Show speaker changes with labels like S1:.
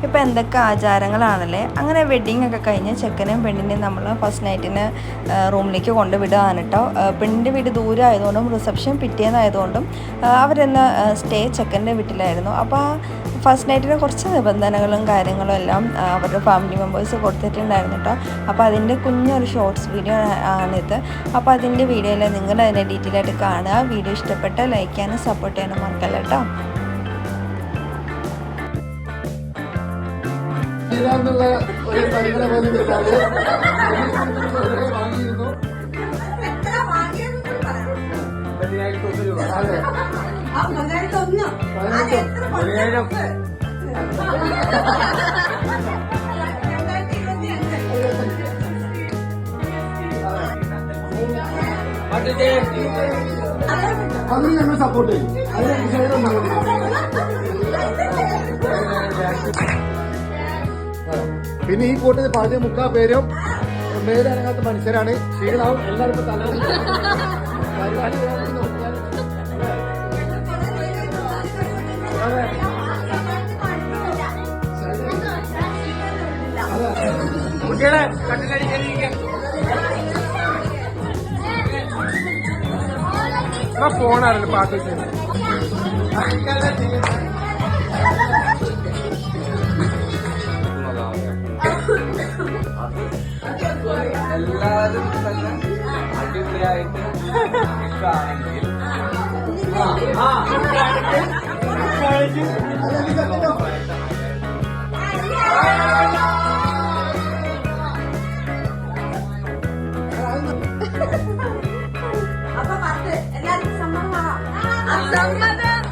S1: ഇപ്പോൾ എന്തൊക്കെ ആചാരങ്ങളാണല്ലേ. അങ്ങനെ വെഡ്ഡിങ് ഒക്കെ കഴിഞ്ഞ് ചെക്കനെയും പെണ്ണിനെയും നമ്മൾ ഫസ്റ്റ് നൈറ്റിന് റൂമിലേക്ക് കൊണ്ടുവിടുകയാണ് കേട്ടോ. പെണ്ണിൻ്റെ വീട് ദൂരം ആയതുകൊണ്ടും റിസപ്ഷൻ പിറ്റേന്നായതുകൊണ്ടും അവരെന്ന് സ്റ്റേ ചെക്കൻ്റെ വീട്ടിലായിരുന്നു. അപ്പോൾ ഫസ്റ്റ് നൈറ്റിന് കുറച്ച് നിബന്ധനകളും കാര്യങ്ങളും എല്ലാം അവരുടെ ഫാമിലി മെമ്പേഴ്സ് കൊടുത്തിട്ടുണ്ടായിരുന്നു കേട്ടോ. അപ്പോൾ അതിൻ്റെ കുഞ്ഞൊരു ഷോർട്സ് വീഡിയോ ആണിത്. അപ്പോൾ അതിൻ്റെ വീഡിയോയിൽ നിങ്ങൾ അതിനെ ഡീറ്റെയിൽ ആയിട്ട് കാണുക. വീഡിയോ ഇഷ്ടപ്പെട്ട ലൈക്ക് ചെയ്യാനും സപ്പോർട്ട് ചെയ്യാനും മറക്കല്ല കേട്ടോ.
S2: ഒരു പരിഗണന പോലും കിട്ടാതെ വാങ്ങിയിരുന്നു. 10,001 രൂപ. അതെ, 10,000. അതിന് ഞങ്ങൾ സപ്പോർട്ട് ചെയ്യും. പിന്നെ ഈ കൂട്ടത്തിൽ 13 പേരും മേലനങ്ങാത്ത മനുഷ്യരാണ്. ക്ഷീണാവും എല്ലാവരും തല പരിപാടി കുട്ടികളെ കട്ടിലടിക്കാൻ ഫോണാണല്ലോ പാട്ട്
S3: എല്ലാവരും തന്നെ അടിപൊളിയായിട്ട് ആണെങ്കിൽ
S4: അപ്പൊ 10 എല്ലാവർക്കും സമ്മതമാണോ? സമ്മതം.